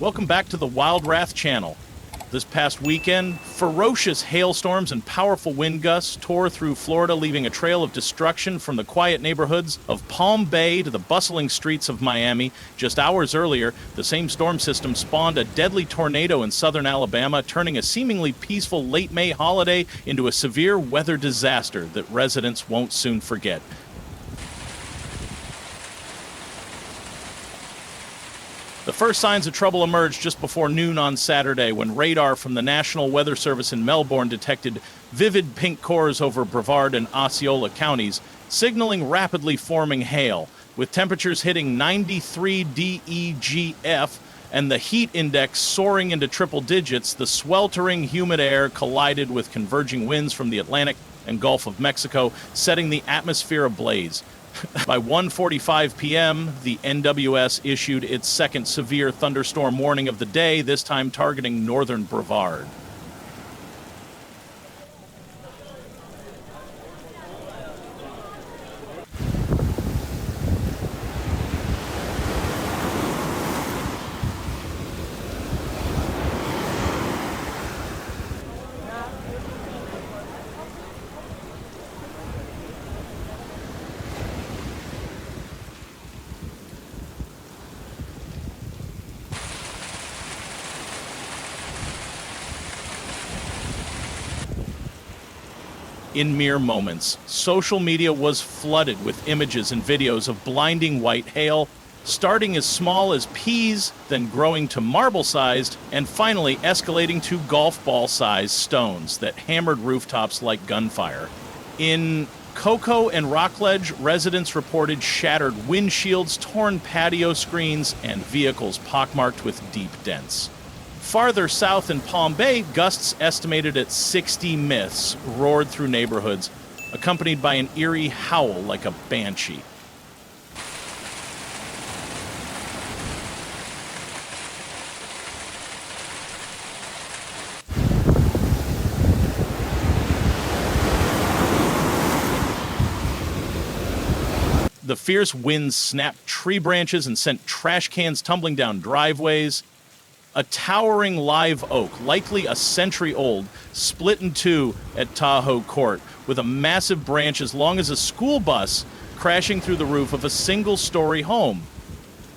Welcome back to the WildWrath channel. This past weekend, ferocious hailstorms and powerful wind gusts tore through Florida, leaving a trail of destruction from the quiet neighborhoods of PalmBay to the bustling streets of Miami. Just hours earlier, the same storm system spawned a deadly tornado in southern Alabama, turning a seemingly peaceful late May holiday into a severe weather disaster that residents won't soon forget. The first signs of trouble emerged just before noon on Saturday when radar from the National Weather Service in Melbourne detected vivid pink cores over Brevard and Osceola counties, signaling rapidly forming hail. With temperatures hitting 93 DEGF and the heat index soaring into triple digits, the sweltering humid air collided with converging winds from the Atlantic and Gulf of Mexico, setting the atmosphere ablaze. By 1:45 p.m., the NWS issued its second severe thunderstorm warning of the day, this time targeting northern Brevard. In mere moments, social media was flooded with images and videos of blinding white hail, starting as small as peas, then growing to marble-sized, and finally escalating to golf ball-sized stones that hammered rooftops like gunfire. In Cocoa and Rockledge, residents reported shattered windshields, torn patio screens, and vehicles pockmarked with deep dents. Farther south in PalmBay, gusts estimated at 60 myths roared through neighborhoods, accompanied by an eerie howl like a banshee. The fierce winds snapped tree branches and sent trash cans tumbling down driveways. A towering live oak, likely a century old, split in two at Tahoe Court, with a massive branch as long as a school bus crashing through the roof of a single-story home.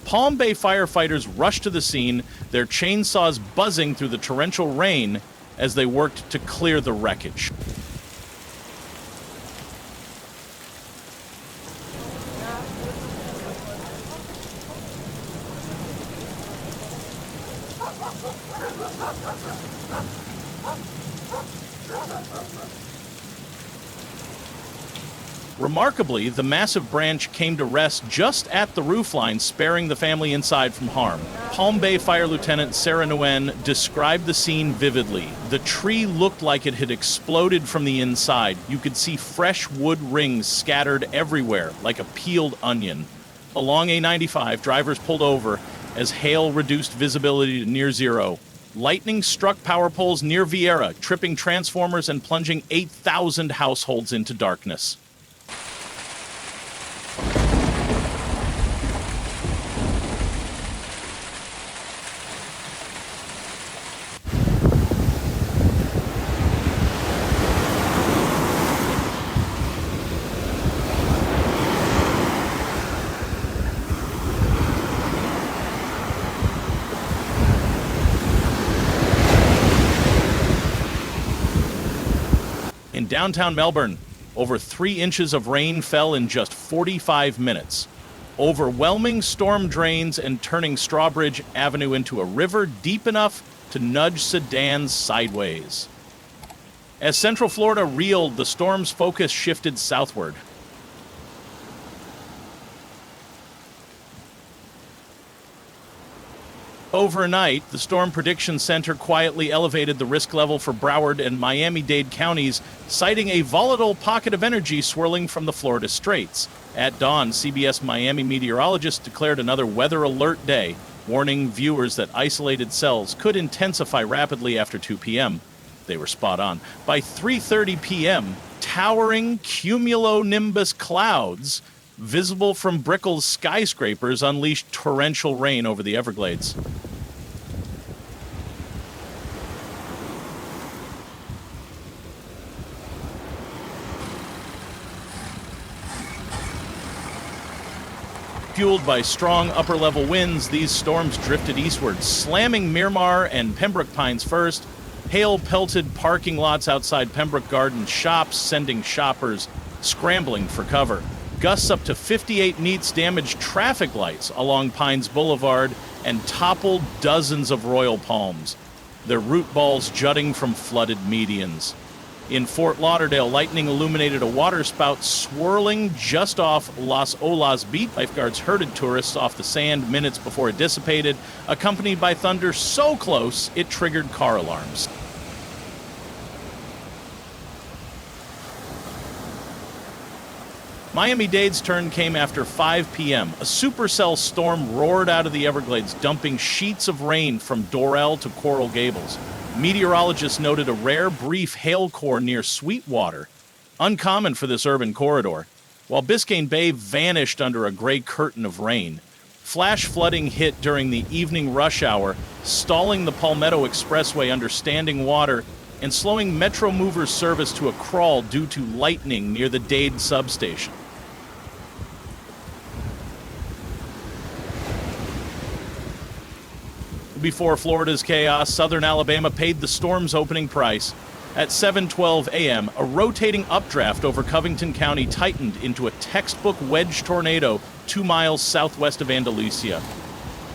PalmBay firefighters rushed to the scene, their chainsaws buzzing through the torrential rain as they worked to clear the wreckage. Remarkably, the massive branch came to rest just at the roofline, sparing the family inside from harm. PalmBay Fire Lieutenant Sarah Nguyen described the scene vividly. The tree looked like it had exploded from the inside. You could see fresh wood rings scattered everywhere, like a peeled onion. Along A95, drivers pulled over as hail reduced visibility to near zero. Lightning struck power poles near Viera, tripping transformers and plunging 8,000 households into darkness. In downtown Melbourne, over 3 inches of rain fell in just 45 minutes, overwhelming storm drains and turning Strawbridge Avenue into a river deep enough to nudge sedans sideways. As Central Florida reeled, the storm's focus shifted southward. Overnight, the Storm Prediction Center quietly elevated the risk level for Broward and Miami-Dade counties, citing a volatile pocket of energy swirling from the Florida Straits. At dawn, CBS Miami meteorologists declared another weather alert day, warning viewers that isolated cells could intensify rapidly after 2 p.m. They were spot on. By 3:30 p.m., towering cumulonimbus clouds visible from Brickell's skyscrapers unleashed torrential rain over the Everglades. Fueled by strong upper-level winds, these storms drifted eastward, slamming Miramar and Pembroke Pines first. Hail pelted parking lots outside Pembroke Gardens shops, sending shoppers scrambling for cover. Gusts up to 58 knots damaged traffic lights along Pines Boulevard and toppled dozens of royal palms, their root balls jutting from flooded medians. In Fort Lauderdale, lightning illuminated a waterspout swirling just off Las Olas Beach. Lifeguards herded tourists off the sand minutes before it dissipated, accompanied by thunder so close it triggered car alarms. Miami-Dade's turn came after 5 p.m. A supercell storm roared out of the Everglades, dumping sheets of rain from Doral to Coral Gables. Meteorologists noted a rare brief hail core near Sweetwater, uncommon for this urban corridor. While Biscayne Bay vanished under a gray curtain of rain, flash flooding hit during the evening rush hour, stalling the Palmetto Expressway under standing water and slowing Metro Movers service to a crawl due to lightning near the Dade substation. Before Florida's chaos, southern Alabama paid the storm's opening price. At 7:12 a.m., a rotating updraft over Covington County tightened into a textbook wedge tornado 2 miles southwest of Andalusia.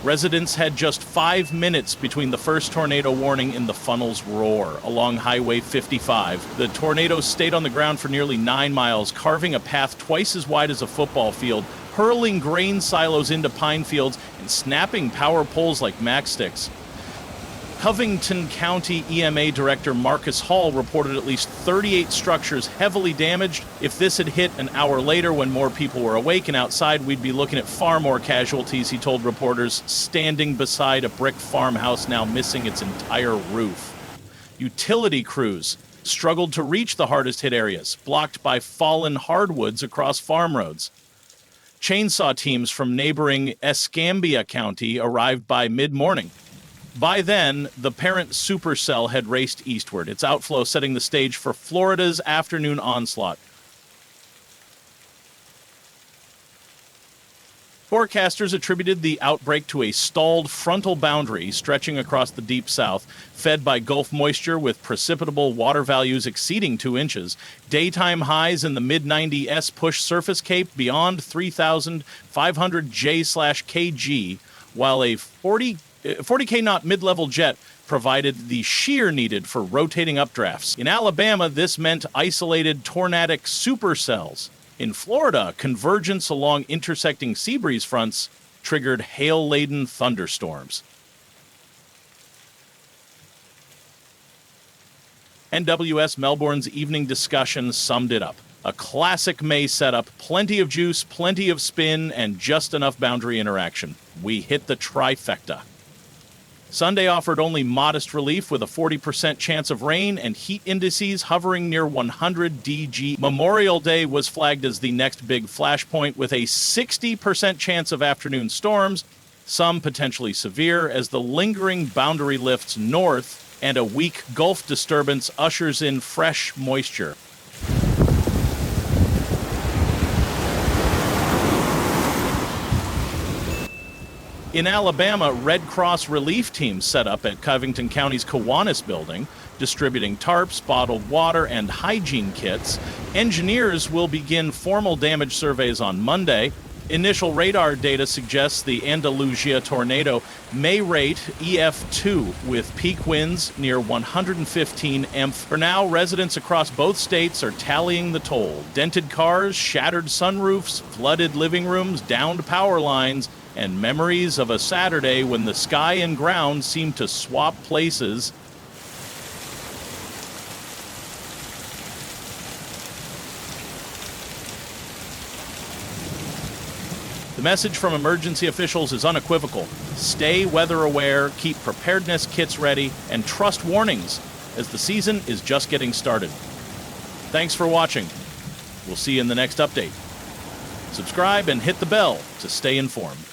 Residents had just 5 minutes between the first tornado warning and the funnel's roar along Highway 55. The tornado stayed on the ground for nearly 9 miles, carving a path twice as wide as a football field, hurling grain silos into pine fields and snapping power poles like matchsticks. Covington County EMA Director Marcus Hall reported at least 38 structures heavily damaged. If this had hit an hour later when more people were awake and outside, we'd be looking at far more casualties, he told reporters, standing beside a brick farmhouse now missing its entire roof. Utility crews struggled to reach the hardest hit areas, blocked by fallen hardwoods across farm roads. Chainsaw teams from neighboring Escambia County arrived by mid-morning. By then, the parent supercell had raced eastward, its outflow setting the stage for Florida's afternoon onslaught. Forecasters attributed the outbreak to a stalled frontal boundary stretching across the deep south, fed by Gulf moisture with precipitable water values exceeding 2 inches. Daytime highs in the mid-90s push surface cape beyond 3,500 J/kg, while a 40K knot mid-level jet provided the shear needed for rotating updrafts. In Alabama, this meant isolated tornadic supercells. In Florida, convergence along intersecting sea breeze fronts triggered hail-laden thunderstorms. NWS Melbourne's evening discussion summed it up. A classic May setup, plenty of juice, plenty of spin, and just enough boundary interaction. We hit the trifecta. Sunday offered only modest relief with a 40% chance of rain and heat indices hovering near 100 DG. Memorial Day was flagged as the next big flashpoint with a 60% chance of afternoon storms, some potentially severe, as the lingering boundary lifts north and a weak Gulf disturbance ushers in fresh moisture. In Alabama, Red Cross relief teams set up at Covington County's Kiwanis building, distributing tarps, bottled water, and hygiene kits. Engineers will begin formal damage surveys on Monday. Initial radar data suggests the Andalusia tornado may rate EF2 with peak winds near 115 mph. For now, residents across both states are tallying the toll. Dented cars, shattered sunroofs, flooded living rooms, downed power lines, and memories of a Saturday when the sky and ground seemed to swap places. The message from emergency officials is unequivocal. Stay weather aware, keep preparedness kits ready, and trust warnings as the season is just getting started. Thanks for watching. We'll see you in the next update. Subscribe and hit the bell to stay informed.